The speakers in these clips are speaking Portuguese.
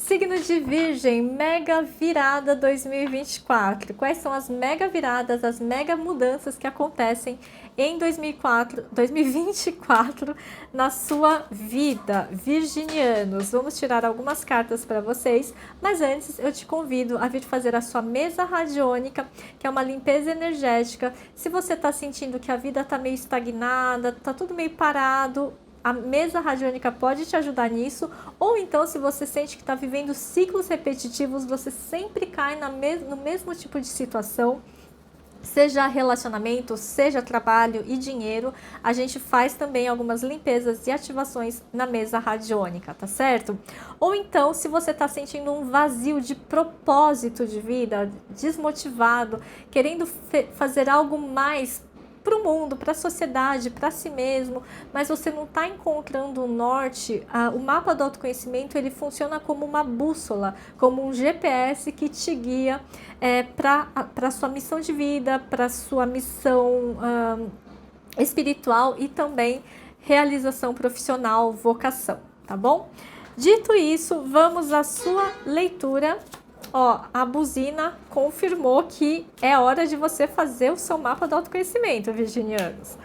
Signo de Virgem, mega virada 2024. Quais são as mega viradas, as mega mudanças que acontecem em 2024 na sua vida? Virginianos, vamos tirar algumas cartas para vocês, mas antes eu te convido a vir fazer a sua mesa radiônica, que é uma limpeza energética. Se você está sentindo que a vida está meio estagnada, está tudo meio parado, a mesa radiônica pode te ajudar nisso, ou então se você sente que está vivendo ciclos repetitivos, você sempre cai no mesmo tipo de situação, seja relacionamento, seja trabalho e dinheiro, a gente faz também algumas limpezas e ativações na mesa radiônica, tá certo? Ou então, se você está sentindo um vazio de propósito de vida, desmotivado, querendo fazer algo mais para o mundo, para a sociedade, para si mesmo, mas você não está encontrando o norte, o mapa do autoconhecimento ele funciona como uma bússola, como um GPS que te guia para a sua missão de vida, para a sua missão espiritual e também realização profissional, vocação, tá bom? Dito isso, vamos à sua leitura. Ó, a buzina confirmou que é hora de você fazer o seu mapa do autoconhecimento, virginianos.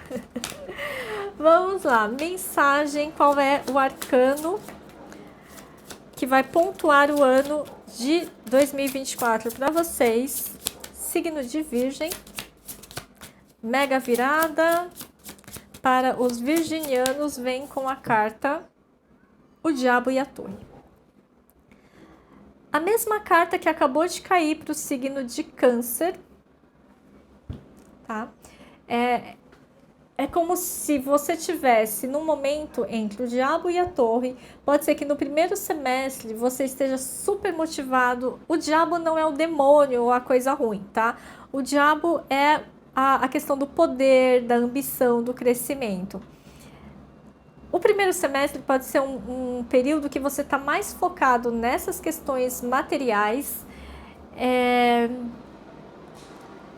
Vamos lá, mensagem, qual é o arcano que vai pontuar o ano de 2024 para vocês? Signo de Virgem, mega virada, para os virginianos vem com a carta o Diabo e a Torre. A mesma carta que acabou de cair para o signo de Câncer, tá? É como se você tivesse num momento entre o Diabo e a Torre. Pode ser que no primeiro semestre você esteja super motivado. O diabo não é o demônio ou a coisa ruim, tá? O diabo é a questão do poder, da ambição, do crescimento. O primeiro semestre pode ser um período que você está mais focado nessas questões materiais,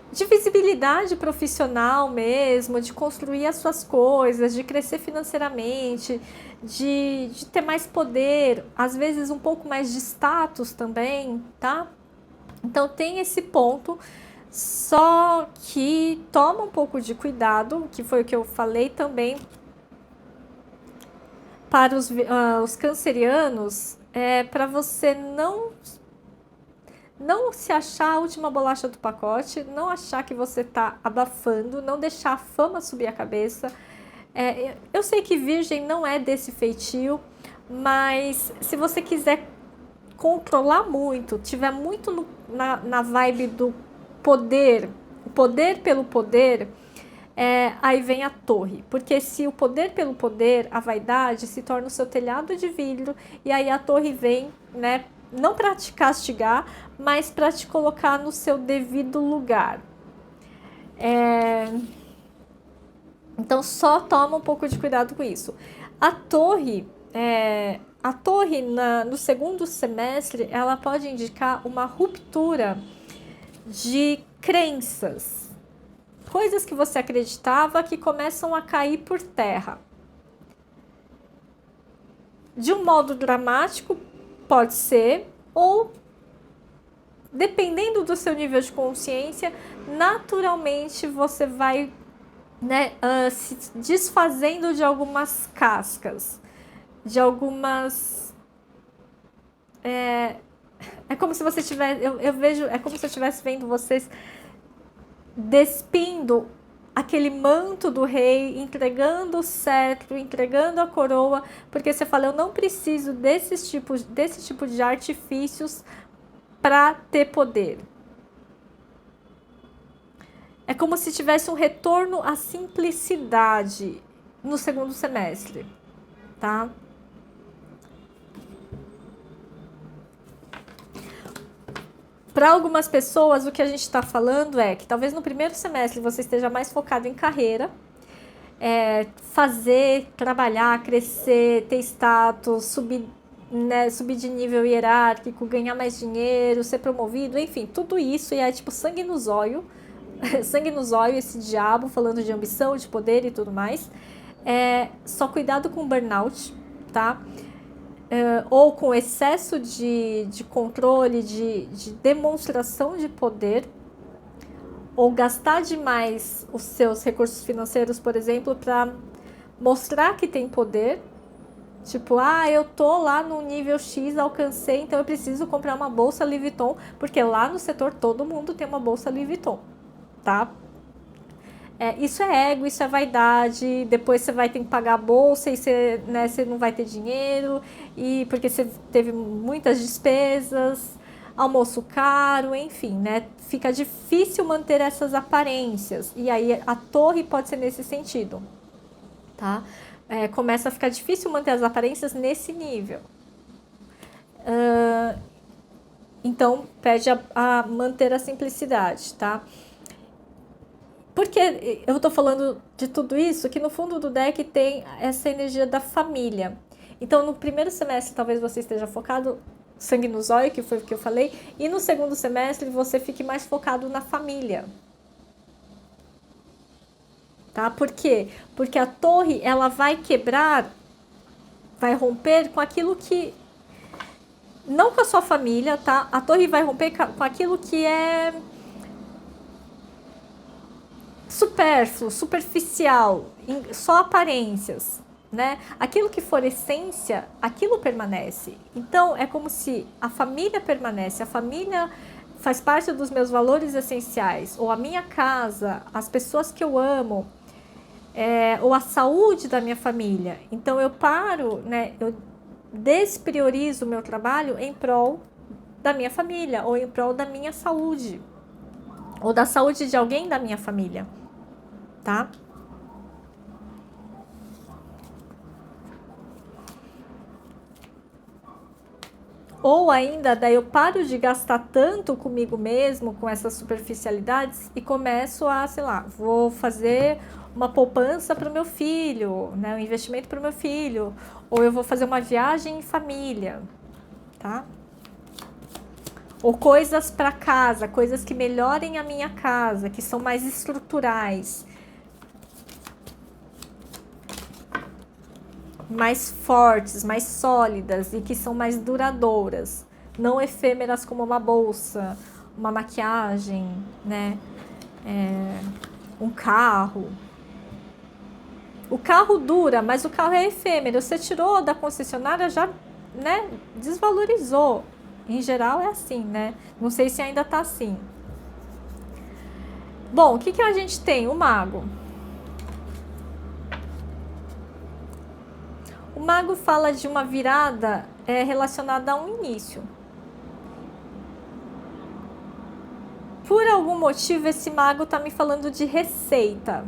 de visibilidade profissional mesmo, de construir as suas coisas, de crescer financeiramente, de ter mais poder, às vezes um pouco mais de status também, tá? Então tem esse ponto, só que toma um pouco de cuidado, que foi o que eu falei também, para os cancerianos, para você não se achar a última bolacha do pacote, não achar que você está abafando, não deixar a fama subir a cabeça. Eu sei que Virgem não é desse feitio, mas se você quiser controlar muito, tiver muito na vibe do poder, o poder pelo poder, aí vem a Torre, porque se o poder pelo poder, a vaidade se torna o seu telhado de vidro, e aí a Torre vem, né, não para te castigar, mas para te colocar no seu devido lugar. Então só toma um pouco de cuidado com isso. A Torre no segundo semestre, ela pode indicar uma ruptura de crenças. Coisas que você acreditava que começam a cair por terra. De um modo dramático, pode ser, ou dependendo do seu nível de consciência, naturalmente você vai, né, se desfazendo de algumas cascas, de algumas... É como se você tivesse... Eu vejo... É como se eu estivesse vendo vocês despindo aquele manto do rei, entregando o cetro, entregando a coroa, porque você fala, eu não preciso desse tipo de artifícios para ter poder. É como se tivesse um retorno à simplicidade no segundo semestre, tá? Para algumas pessoas, o que a gente está falando é que talvez no primeiro semestre você esteja mais focado em carreira, fazer, trabalhar, crescer, ter status, subir de nível hierárquico, ganhar mais dinheiro, ser promovido, enfim, tudo isso, e é tipo sangue no zóio, esse diabo falando de ambição, de poder e tudo mais. Só cuidado com o burnout, tá? ou com excesso de controle, de demonstração de poder, ou gastar demais os seus recursos financeiros, por exemplo, para mostrar que tem poder. Tipo, eu tô lá no nível X, alcancei, então eu preciso comprar uma bolsa Louis Vuitton, porque lá no setor todo mundo tem uma bolsa Louis Vuitton, tá? Isso é ego, isso é vaidade. Depois você vai ter que pagar a bolsa e você, né, você não vai ter dinheiro, e porque você teve muitas despesas, almoço caro, enfim, né? Fica difícil manter essas aparências. E aí a torre pode ser nesse sentido, tá? Começa a ficar difícil manter as aparências nesse nível. Então, pede a manter a simplicidade, tá? Porque eu tô falando de tudo isso, que no fundo do deck tem essa energia da família. Então, no primeiro semestre, talvez você esteja focado sangue no zóio, que foi o que eu falei, e no segundo semestre você fique mais focado na família. Tá? Por quê? Porque a torre, ela vai quebrar, vai romper com aquilo que não com a sua família, tá? A torre vai romper com aquilo que é supérfluo, superficial, só aparências, né? Aquilo que for essência, aquilo permanece. Então, é como se a família permanece, a família faz parte dos meus valores essenciais, ou a minha casa, as pessoas que eu amo, ou a saúde da minha família. Então, eu paro, né? Eu despriorizo o meu trabalho em prol da minha família, ou em prol da minha saúde, ou da saúde de alguém da minha família, tá? Ou ainda, daí eu paro de gastar tanto comigo mesmo, com essas superficialidades, e começo a, sei lá, vou fazer uma poupança para o meu filho, né, um investimento para o meu filho, ou eu vou fazer uma viagem em família, tá? Ou coisas para casa, coisas que melhorem a minha casa, que são mais estruturais, mais fortes, mais sólidas e que são mais duradouras, não efêmeras como uma bolsa, uma maquiagem, né? Um carro. O carro dura, mas o carro é efêmero. Você tirou da concessionária, já, né, desvalorizou. Em geral é assim, né? Não sei se ainda tá assim. Bom, o que a gente tem? O mago. O mago fala de uma virada relacionada a um início. Por algum motivo, esse mago está me falando de receita.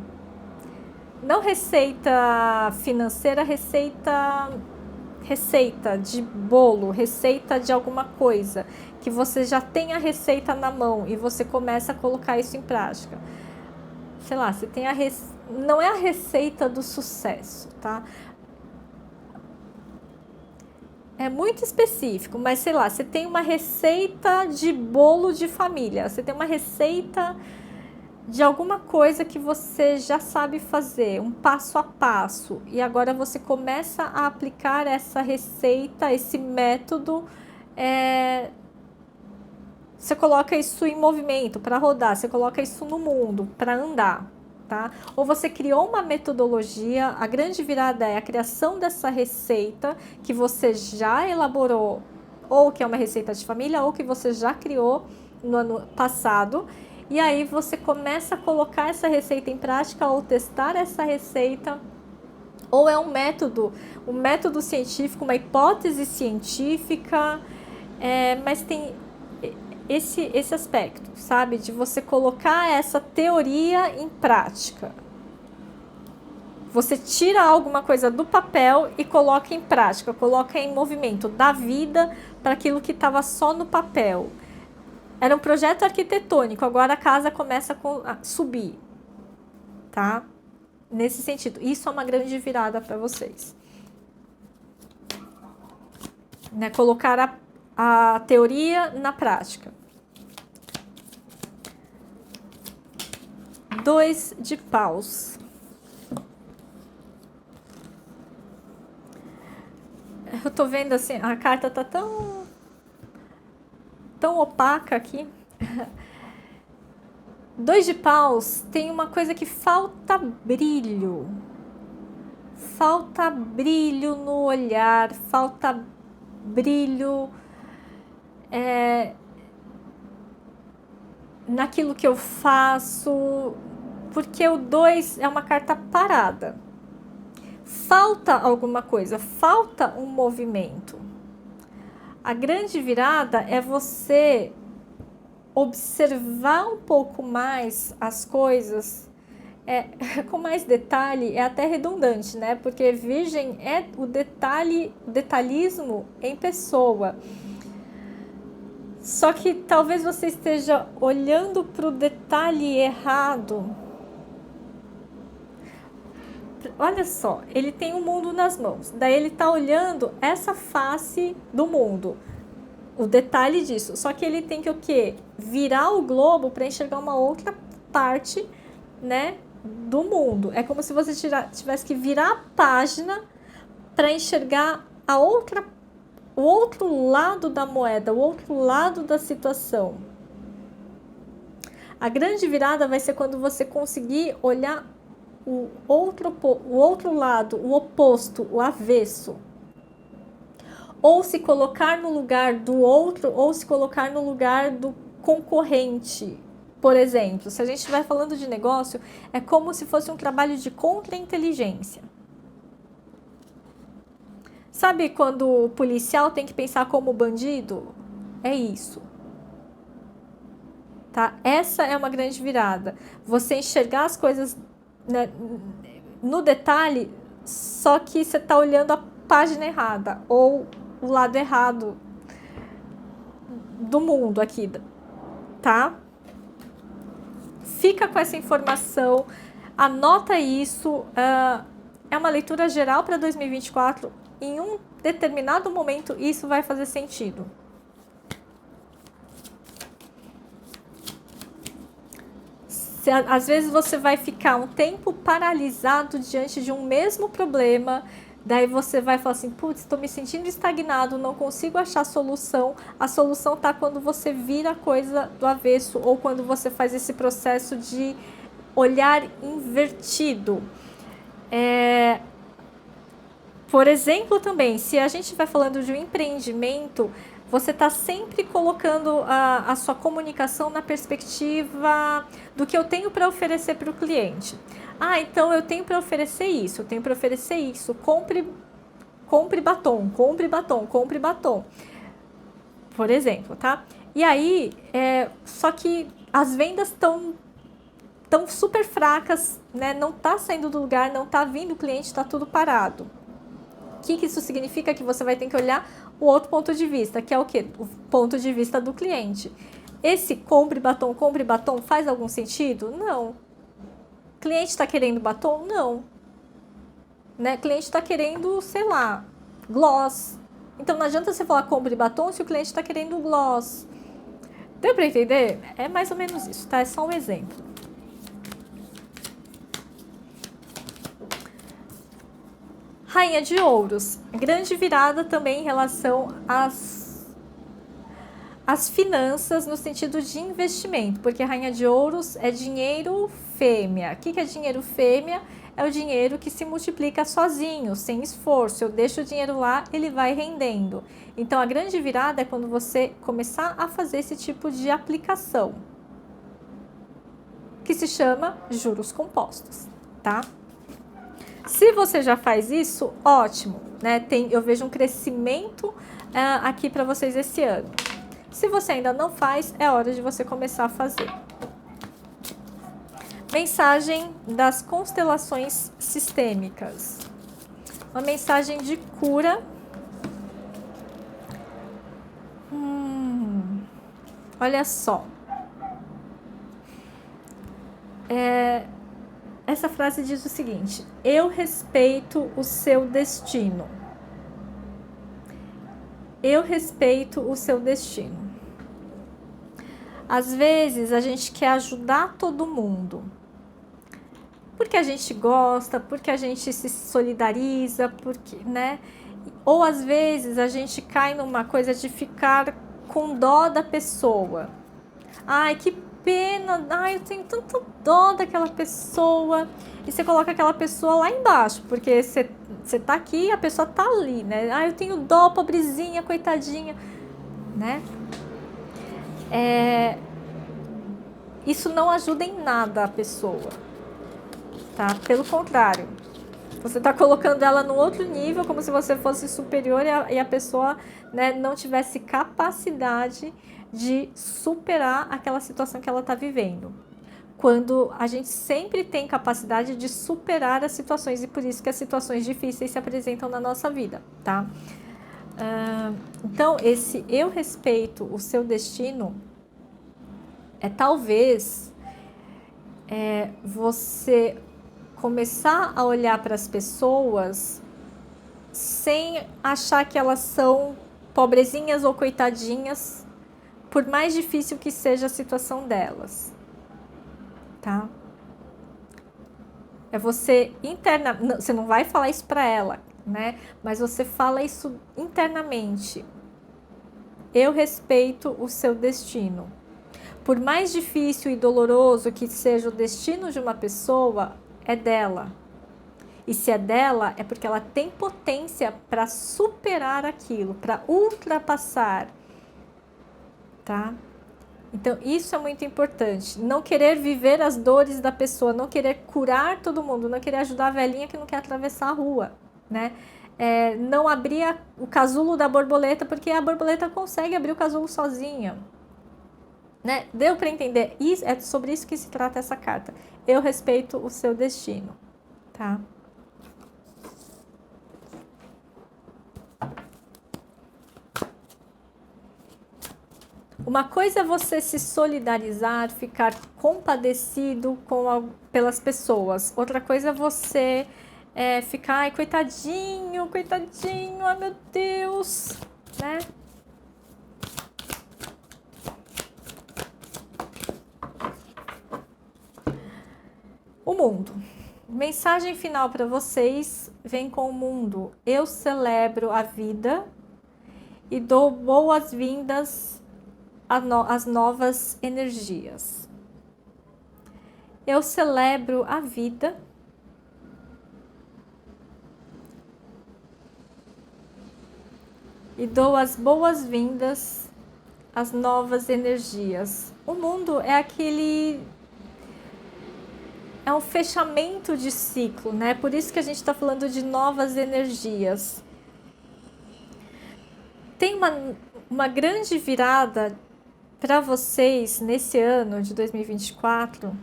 Não receita financeira, receita de bolo, receita de alguma coisa. Que você já tem a receita na mão e você começa a colocar isso em prática. Sei lá, você tem não é a receita do sucesso, tá? É muito específico, mas sei lá, você tem uma receita de bolo de família, você tem uma receita de alguma coisa que você já sabe fazer, um passo a passo, e agora você começa a aplicar essa receita, esse método, você coloca isso em movimento para rodar, você coloca isso no mundo para andar. Tá? Ou você criou uma metodologia, a grande virada é a criação dessa receita que você já elaborou, ou que é uma receita de família, ou que você já criou no ano passado, e aí você começa a colocar essa receita em prática ou testar essa receita, ou é um método científico, uma hipótese científica, mas tem esse aspecto, sabe? De você colocar essa teoria em prática. Você tira alguma coisa do papel e coloca em prática, coloca em movimento, dá vida para aquilo que estava só no papel. Era um projeto arquitetônico, agora a casa começa a subir, tá? Nesse sentido, isso é uma grande virada para vocês. Né? Colocar a teoria na prática. 2 de paus. eu tô vendo assim, a carta tá tão opaca aqui. 2 de paus tem uma coisa que falta brilho. Falta brilho no olhar, falta brilho naquilo que eu faço, porque o 2 é uma carta parada. Falta alguma coisa, falta um movimento. A grande virada é você observar um pouco mais as coisas com mais detalhe. É até redundante, né? Porque Virgem é o detalhismo em pessoa. Só que talvez você esteja olhando para o detalhe errado. Olha só, ele tem o mundo nas mãos. Daí ele está olhando essa face do mundo. O detalhe disso. Só que ele tem que o quê? Virar o globo para enxergar uma outra parte, né, do mundo. É como se você tivesse que virar a página para enxergar o outro lado da moeda, o outro lado da situação. A grande virada vai ser quando você conseguir olhar o outro lado, o oposto, o avesso. Ou se colocar no lugar do outro, ou se colocar no lugar do concorrente. Por exemplo, se a gente estiver falando de negócio, é como se fosse um trabalho de contra-inteligência. Sabe quando o policial tem que pensar como bandido? É isso. Tá? Essa é uma grande virada. Você enxergar as coisas, né, no detalhe, só que você está olhando a página errada ou o lado errado do mundo aqui, tá? Fica com essa informação, anota isso. É uma leitura geral para 2024. Em um determinado momento, isso vai fazer sentido. Às vezes você vai ficar um tempo paralisado diante de um mesmo problema. Daí você vai falar assim, putz, estou me sentindo estagnado, não consigo achar solução. A solução está quando você vira a coisa do avesso ou quando você faz esse processo de olhar invertido. Por exemplo, também, se a gente estiver falando de um empreendimento, você está sempre colocando a sua comunicação na perspectiva do que eu tenho para oferecer para o cliente. Então eu tenho para oferecer isso, eu tenho para oferecer isso. Compre batom, compre batom, compre batom. Por exemplo, tá? E aí, só que as vendas estão super fracas, né? Não está saindo do lugar, não está vindo o cliente, está tudo parado. O que isso significa? Que você vai ter que olhar o outro ponto de vista, que é o quê? O ponto de vista do cliente. Esse compre batom faz algum sentido? Não. Cliente está querendo batom? Não. Né? Cliente está querendo, sei lá, gloss. Então não adianta você falar compre batom se o cliente está querendo gloss. Deu para entender? É mais ou menos isso, tá? É só um exemplo. Rainha de Ouros, grande virada também em relação às finanças no sentido de investimento, porque a Rainha de Ouros é dinheiro fêmea. O que é dinheiro fêmea? É o dinheiro que se multiplica sozinho, sem esforço. Eu deixo o dinheiro lá, ele vai rendendo. Então a grande virada é quando você começar a fazer esse tipo de aplicação, que se chama juros compostos, tá? Se você já faz isso, ótimo, né? Eu vejo um crescimento aqui para vocês esse ano. Se você ainda não faz, é hora de você começar a fazer. Mensagem das constelações sistêmicas. Uma mensagem de cura. Olha só. Essa frase diz o seguinte: eu respeito o seu destino. Eu respeito o seu destino. Às vezes a gente quer ajudar todo mundo, porque a gente gosta, porque a gente se solidariza, porque, né? Ou às vezes a gente cai numa coisa de ficar com dó da pessoa. Ai, que pena, ai, eu tenho tanta dó daquela pessoa. E você coloca aquela pessoa lá embaixo, porque você tá aqui e a pessoa tá ali, né? Ai, eu tenho dó, pobrezinha, coitadinha, né? Isso não ajuda em nada a pessoa, tá? Pelo contrário, você tá colocando ela no outro nível, como se você fosse superior e a pessoa, né, não tivesse capacidade de superar aquela situação que ela está vivendo. Quando a gente sempre tem capacidade de superar as situações, e por isso que as situações difíceis se apresentam na nossa vida, tá? Então, esse eu respeito o seu destino talvez você começar a olhar para as pessoas sem achar que elas são pobrezinhas ou coitadinhas, por mais difícil que seja a situação delas, tá? É você você não vai falar isso para ela, né? Mas você fala isso internamente. Eu respeito o seu destino. Por mais difícil e doloroso que seja o destino de uma pessoa, é dela. E se é dela, é porque ela tem potência para superar aquilo, para ultrapassar, tá? Então, isso é muito importante. Não querer viver as dores da pessoa, não querer curar todo mundo, não querer ajudar a velhinha que não quer atravessar a rua, né? Não abrir o casulo da borboleta, porque a borboleta consegue abrir o casulo sozinha. Né? Deu para entender? É sobre isso que se trata essa carta. Eu respeito o seu destino, tá? Uma coisa é você se solidarizar, ficar compadecido pelas pessoas. Outra coisa é você ficar, ai, coitadinho, coitadinho, ai meu Deus, né? O mundo. Mensagem final para vocês vem com o mundo. Eu celebro a vida e dou boas-vindas às novas energias. Eu celebro a vida e dou as boas-vindas às novas energias. O mundo é um fechamento de ciclo, né? Por isso que a gente está falando de novas energias. Tem uma grande virada para vocês nesse ano de 2024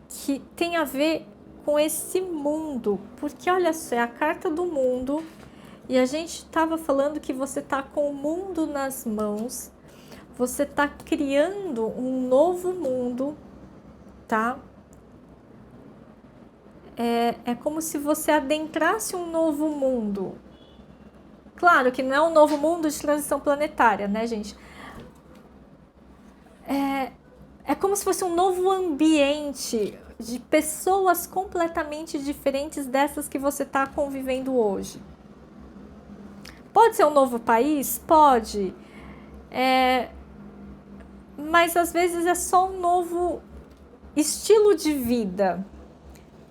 que tem a ver com esse mundo, porque olha só, é a carta do mundo e a gente estava falando que você está com o mundo nas mãos, você está criando um novo mundo, tá? É como se você adentrasse um novo mundo. Claro que não é um novo mundo de transição planetária, né, gente? É como se fosse um novo ambiente de pessoas completamente diferentes dessas que você está convivendo hoje. Pode ser um novo país? Pode. Mas às vezes é só um novo estilo de vida,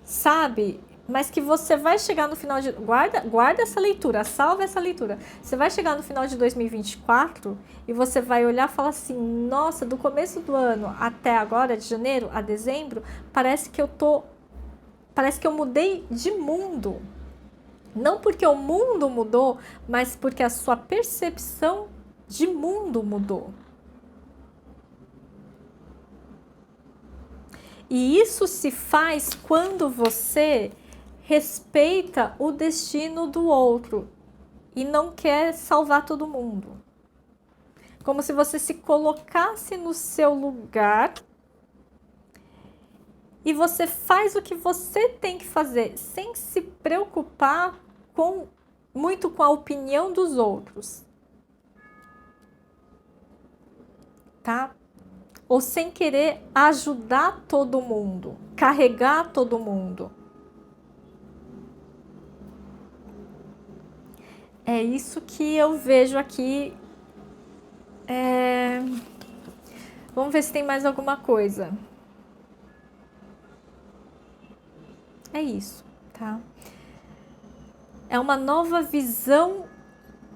sabe? Mas que você vai chegar no final de... Guarda essa leitura, salva essa leitura. Você vai chegar no final de 2024 e você vai olhar e falar assim, nossa, do começo do ano até agora, de janeiro a dezembro, parece que eu mudei de mundo. Não porque o mundo mudou, mas porque a sua percepção de mundo mudou. E isso se faz quando você respeita o destino do outro e não quer salvar todo mundo. Como se você se colocasse no seu lugar e você faz o que você tem que fazer, sem se preocupar muito com a opinião dos outros. Tá? Ou sem querer ajudar todo mundo, carregar todo mundo. É isso que eu vejo aqui. Vamos ver se tem mais alguma coisa. É isso, tá? É uma nova visão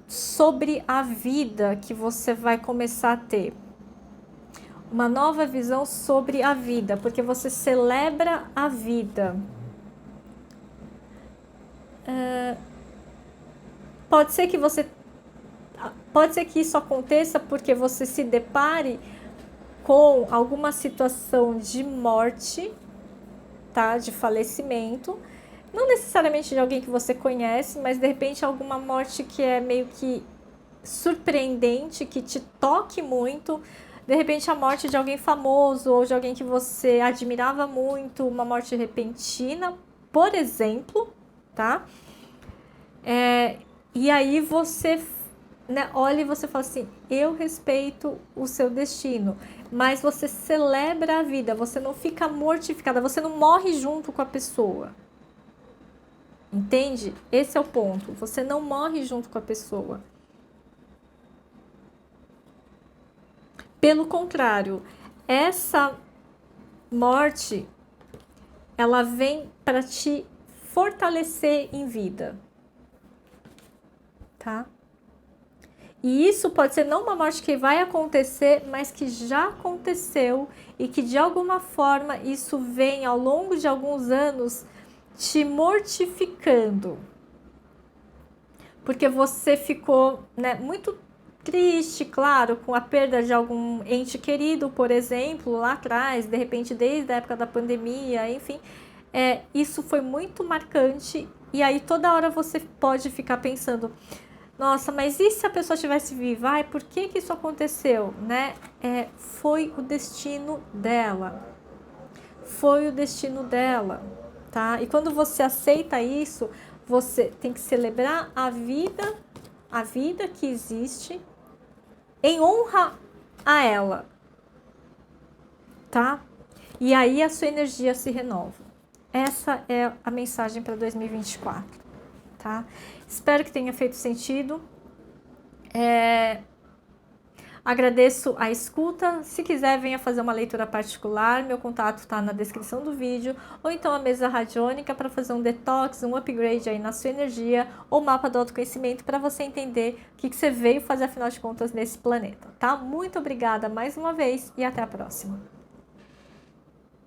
sobre a vida que você vai começar a ter. Uma nova visão sobre a vida, porque você celebra a vida. Pode ser que isso aconteça porque você se depare com alguma situação de morte, tá? De falecimento. Não necessariamente de alguém que você conhece, mas de repente alguma morte que é meio que surpreendente, que te toque muito. De repente a morte de alguém famoso ou de alguém que você admirava muito, uma morte repentina, por exemplo, tá? E aí você, né, olha e você fala assim, eu respeito o seu destino, mas você celebra a vida, você não fica mortificada, você não morre junto com a pessoa. Entende? Esse é o ponto. Você não morre junto com a pessoa. Pelo contrário, essa morte, ela vem para te fortalecer em vida. Tá? E isso pode ser não uma morte que vai acontecer, mas que já aconteceu e que de alguma forma isso vem ao longo de alguns anos te mortificando. Porque você ficou, né, muito triste, claro, com a perda de algum ente querido, por exemplo, lá atrás, de repente desde a época da pandemia, enfim. Isso foi muito marcante e aí toda hora você pode ficar pensando, nossa, mas e se a pessoa estivesse viva? Ai, por que isso aconteceu, né? Foi o destino dela. Foi o destino dela, tá? E quando você aceita isso, você tem que celebrar a vida que existe em honra a ela, tá? E aí a sua energia se renova. Essa é a mensagem para 2024, tá? Espero que tenha feito sentido. Agradeço a escuta. Se quiser, venha fazer uma leitura particular. Meu contato está na descrição do vídeo. Ou então a mesa radiônica para fazer um detox, um upgrade aí na sua energia. Ou mapa do autoconhecimento para você entender o que você veio fazer, afinal de contas, nesse planeta, tá? Muito obrigada mais uma vez e até a próxima.